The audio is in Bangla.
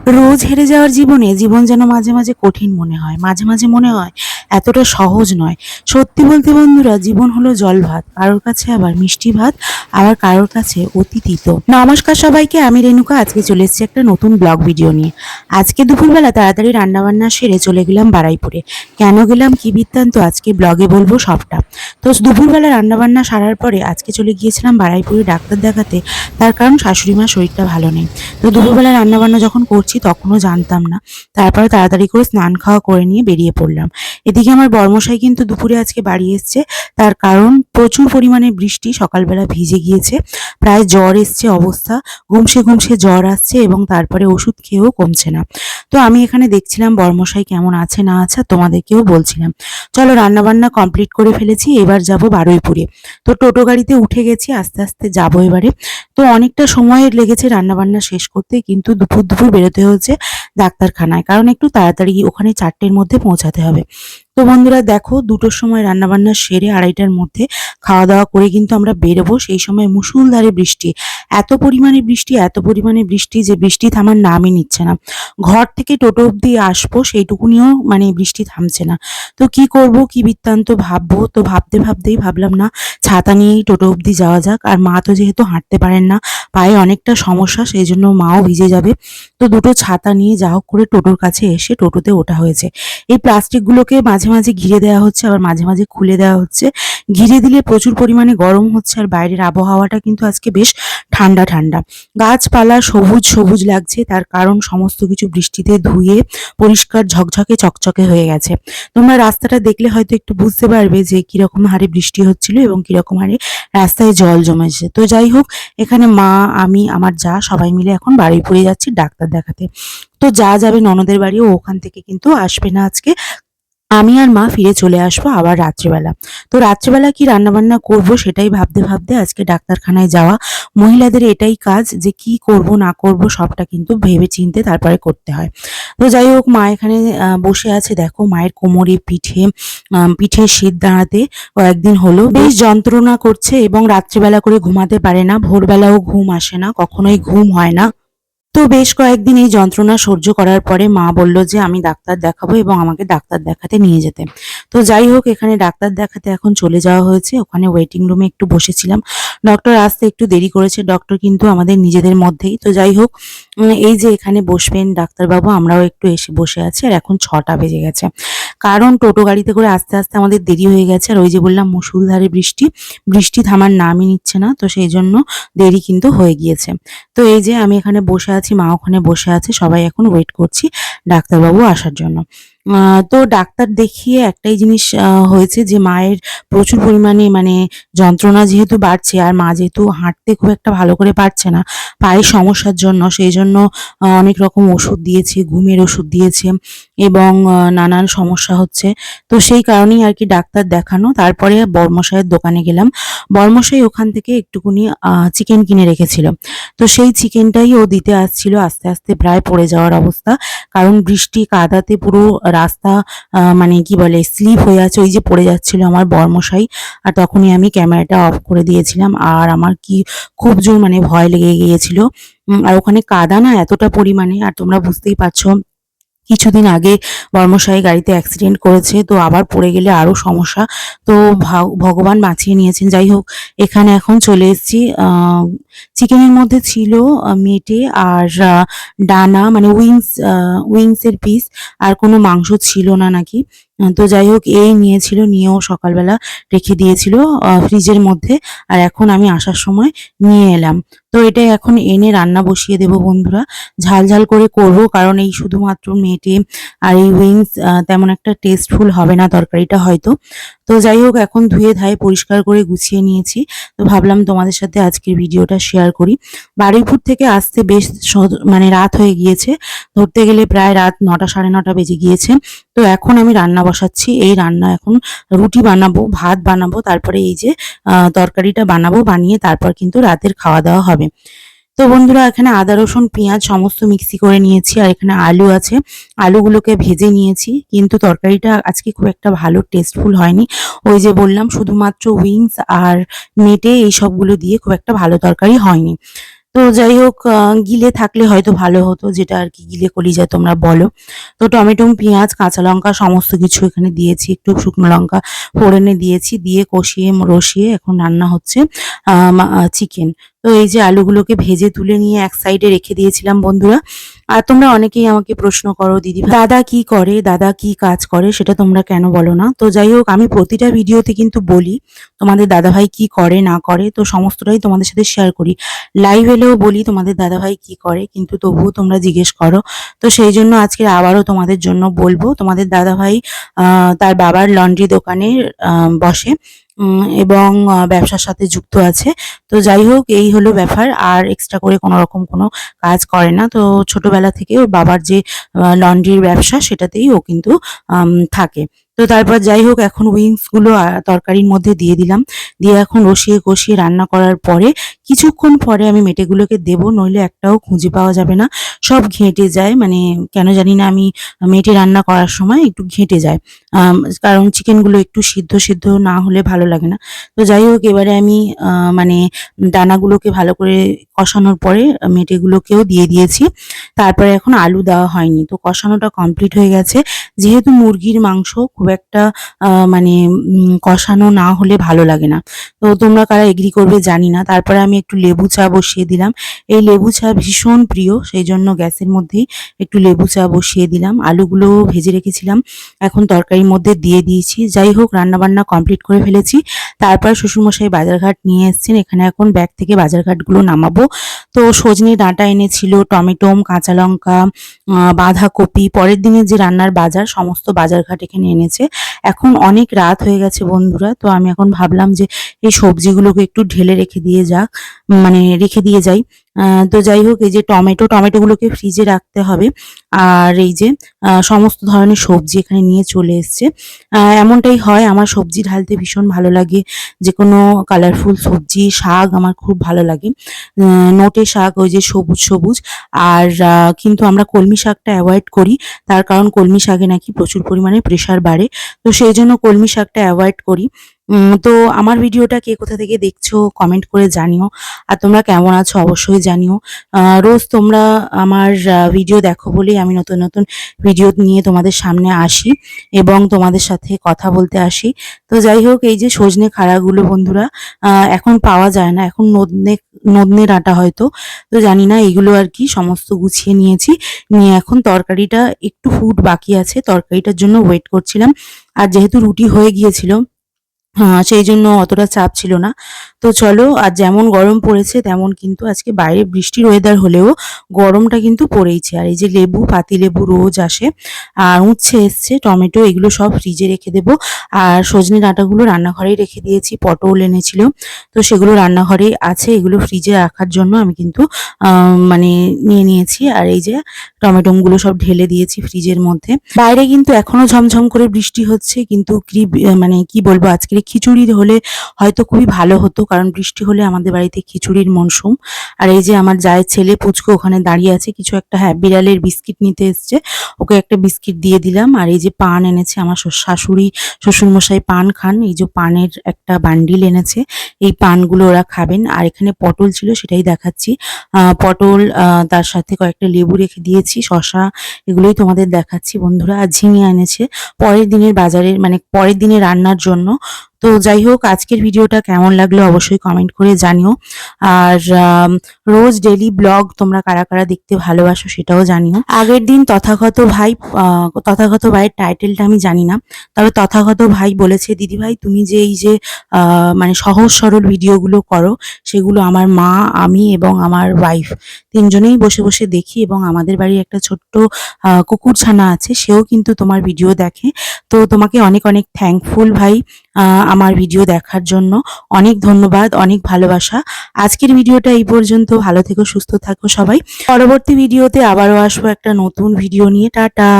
রোজ হেরে যাওয়ার জীবনে জীবন যেন মাঝে মাঝে কঠিন মনে হয়, মাঝে মাঝে মনে হয় এতটা সহজ নয়। সত্যি বলতে বন্ধুরা, জীবন হলো জল ভাত, কারোর কাছে আবার মিষ্টি ভাত, আবার কারোর কাছে অতি তিতো। নমস্কার সবাইকে, আমি রেণুকা। আজকে চলে এসেছি একটা নতুন ব্লগ ভিডিও নিয়ে। আজকে দুপুরবেলা তাড়াতাড়ি রান্নাবান্না সেরে চলে গেলাম বারুইপুরে। কেন গেলাম, কি বৃত্তান্ত, আজকে ব্লগে বলবো সবটা। তো দুপুরবেলা রান্নাবান্না সারার পরে আজকে চলে গিয়েছিলাম বারুইপুরে ডাক্তার দেখাতে। তার কারণ শাশুড়ি মার শরীরটা ভালো নেই। তো দুপুরবেলা রান্নাবান্না যখন করছি তখনও জানতাম না। তারপরে তাড়াতাড়ি করে স্নান খাওয়া করে নিয়ে বেরিয়ে পড়লাম। এদিকে আমার বর্মশাই কিন্তু দুপুরে আজকে বাড়ি এসছে। তার কারণ প্রচুর পরিমাণে বৃষ্টি, সকালবেলা ভিজে গিয়েছে, প্রায় জ্বর এসছে অবস্থা, ঘুমসে ঘুমসে জ্বর আসছে এবং তারপরে ওষুধ খেয়েও কমছে না। তো আমি এখানে দেখছিলাম বর্মশাই কেমন আছে না আছে, তোমাদেরকেও বলছিলাম। চলো, রান্নাবান্না কমপ্লিট করে ফেলেছি, এবার যাব বারুইপুরে। তো টোটো গাড়িতে উঠে গেছি, আস্তে আস্তে যাবো এবারে। তো অনেকটা সময় লেগেছে রান্নাবান্না শেষ করতে, কিন্তু দুপুর দুপুর বেরোতে হচ্ছে ডাক্তারখানায়, কারণ একটু তাড়াতাড়ি ওখানে 4টের মধ্যে পৌঁছাতে হবে। তো বন্ধুরা দেখো, 2টোর সময় রান্নাবান্না সেরে 2:30টার মধ্যে খাওয়া দাওয়া করে কিন্তু আমরা বেরোবো। সেই সময় মুষলধারে বৃষ্টি, এত পরিমাণে বৃষ্টি, এত পরিমাণে বৃষ্টি যে বৃষ্টি থামার নামই নিচ্ছে না। ঘর থেকে টোটো অব্দি আসবো সেইটুকুনিও মানে বৃষ্টি থামছে না। তো কি করব, কি বৃত্তান্ত ভাববো। তো ভাবতে ভাবতেই ভাবলাম না, ছাতা নিয়েই টোটো অব্দি যাওয়া যাক। আর মা তো যেহেতু হাঁটতে পারেন না, পায়ে অনেকটা সমস্যা, সেই জন্য মাও ভিজে যাবে। তো 2টো ছাতা নিয়ে যা হোক করে টোটোর কাছে এসে টোটোতে ওঠা হয়েছে। এই প্লাস্টিকগুলোকে মাঝে মাঝে ঘিরে দেওয়া হচ্ছে, আবার মাঝে মাঝে খুলে দেওয়া হচ্ছে। ঘিরে দিলে প্রচুর পরিমাণে গরম হচ্ছে, আর বাইরের আবহাওয়াটা কিন্তু আজকে বেশ ঠান্ডা ঠান্ডা। গাছপালা সবুজ সবুজ লাগছে, তার কারণ সমস্ত কিছু বৃষ্টিতে ধুয়ে পরিষ্কার ঝকঝকে চকচকে হয়ে গেছে। তোমরা রাস্তাটা দেখলে হয়তো একটু বুঝতে পারবে যে কিরকম হারে বৃষ্টি হচ্ছিল এবং কিরকম হারে রাস্তায় জল জমেছে। তো যাই হোক, এখানে মা, আমি, আমার যা, সবাই মিলে এখন বারুইপুরে যাচ্ছি ডাক্তার দেখাতে। তো যা যাবে ননদের বাড়ি, ও ওখান থেকে কিন্তু আসবে না আজকে। আমি আর মা ফিরে চলে আসবো আবার রাত্রিবেলা। তো রাত্রিবেলা কি রান্নাবান্না করব সেটাই ভাবতে ভাবতে আজকে ডাক্তারখানায় যাওয়া। মহিলাদের এটাই কাজ যে কি করব না করব সবটা কিন্তু ভেবে চিন্তে তারপরে করতে হয়। তো যাই হোক, মা এখানে বসে আছে, দেখো মায়ের কোমরে, পিঠে শীত দাঁড়াতে কয়েকদিন হলো বেশ যন্ত্রণা করছে এবং রাত্রিবেলা করে ঘুমাতে পারে না, ভোরবেলাও ঘুম আসে না, কখনোই ঘুম হয় না। তো বেশ কয়েকদিন এই যন্ত্রণা সহ্য করার পরে মা বলল যে আমি ডাক্তার দেখাবো এবং আমাকে ডাক্তার দেখাতে নিয়ে যেতে। তো যাই হোক, এখানে ডাক্তার দেখাতে এখন চলে যাওয়া হয়েছে। ওখানে ওয়েটিং রুমে একটু বসেছিলাম। ডক্টর আসতে একটু দেরি করেছে, ডক্টর কিন্তু আমাদের নিজেদের মধ্যেই। তো যাই হোক, এই যে এখানে বসবেন ডাক্তারবাবু, আমরাও একটু এসে বসে আছি। আর এখন 6টা বেজে গেছে, কারণ টোটো গাড়িতে করে আস্তে আস্তে আমাদের দেরি হয়ে গেছে। আর ওই যে বললাম মুষলধারে বৃষ্টি, বৃষ্টি থামার নামই নিচ্ছে না, তো সেই জন্য দেরি কিন্তু হয়ে গিয়েছে। তো এই যে আমি এখানে বসে আছি, মা ওখানে বসে আছে, সবাই এখন ওয়েট করছি ডাক্তারবাবু আসার জন্য। তো ডাক্তার দেখিয়ে একটাই জিনিস হয়েছে যে মায়ের প্রচুর পরিমাণে মানে যন্ত্রণা যেহেতু বাড়ছে, আর মা যেহেতু হাঁটতে খুব একটা ভালো করে পারছে না পায়ের সমস্যার জন্য, সেই জন্য অনেক রকম ওষুধ দিয়েছে, ঘুমের ওষুধ দিয়েছে এবং নানান সমস্যা হচ্ছে। তো সেই কারণেই আর কি ডাক্তার দেখানো। তারপরে বর্মশাইয়ের দোকানে গেলাম। বর্মশাই ওখান থেকে একটুকুনি চিকেন কিনে রেখেছিল। তো সেই চিকেনটাই ও দিতে আসছিল, আস্তে আস্তে প্রায় পড়ে যাওয়ার অবস্থা, কারণ বৃষ্টি কাদাতে পুরো রাস্তা মানে কি বলে স্লিপ হয়ে আছে। ওই যে পড়ে যাচ্ছিল আমার বর্মশাই, আর তখনই আমি ক্যামেরাটা অফ করে দিয়েছিলাম। আর আমার কি খুব জোর মানে ভয় লেগে গিয়েছিল। আর ওখানে কাদা না এতটা পরিমাণে, আর তোমরা বুঝতেই পারছো কিছুদিন আগে বর্মশাই গাড়িতে অ্যাক্সিডেন্ট করেছে, তো আবার পড়ে গেলে আরো সমস্যা। তো ভগবান বাঁচিয়ে নিয়েছেন। যাই হোক, এখানে এখন চলে এসেছি। চিকেনের মধ্যে ছিল মেটে আর ডানা মানে উইংসের পিস, আর কোনো মাংস ছিল না নাকি। তো যাই হোক, এই নিয়েছিল, নিয়েও সকালবেলা রেখে দিয়েছিল ফ্রিজের মধ্যে। আর এখন আমি আসার সময় নিয়ে এলাম। তো এটা এখন এনে রান্না বসিয়ে দেবো বন্ধুরা। ঝাল ঝাল করে করব, কারণ এই শুধুমাত্র মেটে আর এই উইংস তেমন একটা টেস্টফুল হবে না তরকারিটা হয়তো। তো যাই হোক, এখন ধুয়ে ধায়ে পরিষ্কার করে গুছিয়ে নিয়েছি। তো ভাবলাম তোমাদের সাথে আজকের ভিডিওটা শেয়ার করি। বারুইপুর থেকে আসতে বেশ মানে রাত হয়ে গিয়েছে, ধরতে গেলে প্রায় রাত 9টা, সাড়ে 9টা বেজে গিয়েছে। তো এখন আমি রান্না বসাচ্ছি। এই রান্না এখন রুটি বানাবো, ভাত বানাবো, তারপরে এই যে তরকারিটা বানাবো, বানিয়ে তারপর কিন্তু রাতের খাওয়া দাওয়া হবে। তো বন্ধুরা, এখানে আদা রসুন পেঁয়াজ সমস্ত মিক্সি করে নিয়েছি, আর এখানে আলু আছে, আলুগুলোকে ভেজে নিয়েছি। কিন্তু তরকারিটা আজকে খুব একটা ভালো টেস্টফুল হয়নি। ওই যে বললাম শুধুমাত্র উইংস আর মেটে এই সবগুলো দিয়ে খুব একটা ভালো তরকারি হয়নি। তো যাই হোক গিলে থাকলে হয়তো ভালো হতো, যেটা আর কি গিলে কলিজা তোমরা বলো। তো টমেটো, পেঁয়াজ, কাঁচা লঙ্কা সমস্ত কিছু এখানে দিয়েছি, একটু শুকনো লঙ্কা ফোড়নে দিয়েছি, দিয়ে কষিয়ে রসিয়ে এখন রান্না হচ্ছে চিকেন। তো এই যে আলুগুলোকে ভেজে তুলে নিয়ে এক সাইডে রেখে দিয়েছিলাম বন্ধুরা। আর তোমরা অনেকেই আমাকে প্রশ্ন করো, দিদি দাদা কি করে, দাদা কি কাজ করে, সেটা তোমরা কেন বলো না? তো যাই হোক, আমি প্রতিটা ভিডিওতে কিন্তু বলি তোমাদের দাদাভাই কি করে না করে, তো সমস্তটাই তোমাদের সাথে শেয়ার করি। লাইভ এলেও বলি তোমাদের দাদাভাই কি করে, কিন্তু তবুও তোমরা জিজ্ঞেস করো। তো সেই জন্য আজকে আবারও তোমাদের জন্য বলবো, তোমাদের দাদাভাই তার বাবার লন্ড্রি দোকানে বসে এবং ব্যবসার সাথে যুক্ত আছে। তো যাই হোক, এই হলো ব্যাপার। আর এক্সট্রা করে কোনো রকম কোনো কাজ করে না। তো ছোটবেলা থেকে ওর বাবার যে লন্ড্রির ব্যবসা, সেটাতেই ও কিন্তু থাকে। তো তারপর যাই হোক, এখন উইংস গুলো তরকারির মধ্যে দিয়ে দিলাম, দিয়ে এখন কষিয়ে কষিয়ে রান্না করার পরে কিছুক্ষণ পরে আমি মেটেগুলোকে দেবো, নইলে একটাও খুঁজে পাওয়া যাবে না, সব ঘেঁটে যায়। মানে কেন জানি না, আমি মেটে রান্না করার সময় একটু ঘেঁটে যায়, কারণ চিকেনগুলো একটু সিদ্ধ সিদ্ধ না হলে ভালো লাগে না। তো যাই হোক, এবারে আমি মানে দানাগুলোকে ভালো করে কষানোর পরে মেটেগুলোকেও দিয়ে দিয়েছি। তারপরে এখন আলু দেওয়া হয়নি, তো কষানোটা কমপ্লিট হয়ে গেছে। যেহেতু মুরগির মাংস খুব একটা মানে কষানো না হলে ভালো লাগে না। তো তোমরা কারা এগ্রি করবে জানি না। তারপরে আমি একটু লেবু চা বসিয়ে দিলাম। এই লেবু চা ভীষণ প্রিয়, সেই জন্য গ্যাসের মধ্যেই একটু লেবু চা বসিয়ে দিলাম। আলুগুলো ভেজে রেখেছিলাম, এখন তরকারির মধ্যে দিয়ে দিয়েছি। যাই হোক, রান্নাবান্না কমপ্লিট করে ফেলেছি। তারপর শ্বশুরমশাই বাজারঘাট নিয়ে এসেছেন, এখানে এখন ব্যাগ থেকে বাজারঘাটগুলো নামাবো। তো সজনে ডাঁটা এনেছিল, টমেটো, কাঁচা লঙ্কা, বাঁধাকপি, পরের দিনের যে রান্নার বাজার, সমস্ত বাজারঘাট এখানে এনেছে। এখন অনেক রাত হয়ে গেছে বন্ধুরা, তো আমি এখন ভাবলাম যে এই সবজিগুলোকে একটু ঢেলে রেখে দিয়ে মানে রেখে দিয়ে যাই। তো যাই হোক, এই যে টমেটোগুলোকে ফ্রিজে রাখতে হবে। আর এই যে সমস্ত ধরনের সবজি এখানে নিয়ে চলে এসছে। এমনটাই হয়, আমার সবজি ঢালতে ভীষণ ভালো লাগে, যে কোনো কালারফুল সবজি, শাক আমার খুব ভালো লাগে। নোটে শাক, ওই যে সবুজ সবুজ। আর কিন্তু আমরা কলমি শাকটা অ্যাভয়েড করি, তার কারণ কলমি শাকে নাকি প্রচুর পরিমাণে প্রেশার বাড়ে। তো সেই জন্য কলমি শাকটা অ্যাভয়েড করি। তো আমার ভিডিওটা কে কোথা থেকে দেখছো কমেন্ট করে জানিও। আর তোমরা কেমন আছো অবশ্যই জানিও। রোজ তোমরা আমার ভিডিও দেখো বলেই আমি নতুন নতুন ভিডিও নিয়ে তোমাদের সামনে আসি এবং তোমাদের সাথে কথা বলতে আসি। তো যাই হোক, এই যে সজনে খাড়াগুলো বন্ধুরা এখন পাওয়া যায় না, এখন নদনে নদনে ডাঁটা হয়তো, তো জানি না। এগুলো আর কি সমস্ত গুছিয়ে নিয়েছি, নিয়ে এখন তরকারিটা একটু ফুট বাকি আছে, তরকারিটার জন্য ওয়েট করছিলাম। আর যেহেতু রুটি হয়ে গিয়েছিল, সেই জন্য অতটা চাপ ছিল না। তো চলো, আর যেমন গরম পড়েছে তেমন কিন্তু আজকে বাইরে বৃষ্টির ওয়েদার হলেও গরমটা কিন্তু পড়েইছে। আর এই যে লেবু, পাতি লেবু রোজ আসে, আর উচ্ছে এসছে, টমেটো, এগুলো সব ফ্রিজে রেখে দেবো। আর সজনে ডাঁটাগুলো রান্নাঘরেই রেখে দিয়েছি, পটল এনেছিল, তো সেগুলো রান্নাঘরেই আছে, এগুলো ফ্রিজে রাখার জন্য আমি কিন্তু মানে নিয়ে নিয়েছি। আর এই যে টমেটোগুলো সব ঢেলে দিয়েছি ফ্রিজের মধ্যে। বাইরে কিন্তু এখনো ঝমঝম করে বৃষ্টি হচ্ছে, কিন্তু মানে কি বলবো, আজকের খিচুড়ি হলে হয়তো খুবই ভালো হতো, কারণ বৃষ্টি হলে আমাদের বাড়িতে খিচুড়ির মরশুম। আর এই যে আমার জায়ের ছেলে পুচকু ওখানে দাঁড়িয়ে আছে, কিছু একটা, হ্যাঁ, বিড়ালের বিস্কিট নিতে এসছে, ওকে একটা বিস্কিট দিয়ে দিলাম। আর এই যে পান এনেছে আমার শাশুড়ি, শ্বশুরমশাই পান খান, এই যে পানের একটা বান্ডিল এনেছে, এই পানগুলো ওরা খাবেন। আর এখানে পটল ছিল, সেটাই দেখাচ্ছি। পটল, তার সাথে কয়েকটা লেবু রেখে দিয়েছি, শশা, এগুলোই তোমাদের দেখাচ্ছি বন্ধুরা। আর ঝিঙে এনেছে পরের দিনের বাজারের, মানে পরের দিনের রান্নার জন্য। তো যাই হোক, আজকের ভিডিওটা কেমন লাগলো অবশ্যই কমেন্ট করে জানিও। আর রোজ ডেলি ব্লগ তোমরা কারা কারা দেখতে ভালোবাসো সেটাও জানিও। আগের দিন তথাগত ভাই, তথাগত ভাইয়ের টাইটেলটা আমি জানি না, তবে তথাগত ভাই বলেছে, দিদি ভাই তুমি যে এই যে মানে সহজ সরল ভিডিওগুলো করো, সেগুলো আমার মা, আমি এবং আমার ওয়াইফ তিনজনেই বসে বসে দেখি, এবং আমাদের বাড়ির একটা ছোট্ট কুকুরছানা আছে, সেও কিন্তু তোমার ভিডিও দেখে। তো তোমাকে অনেক অনেক থ্যাঙ্কফুল ভাই, আমার ভিডিও দেখার জন্য অনেক ধন্যবাদ, অনেক ভালোবাসা। আজকের ভিডিওটা এই পর্যন্ত, ভালো থেকো, সুস্থ থাকো সবাই। পরবর্তী ভিডিওতে আবারও আসবো একটা নতুন ভিডিও নিয়ে। টাটা।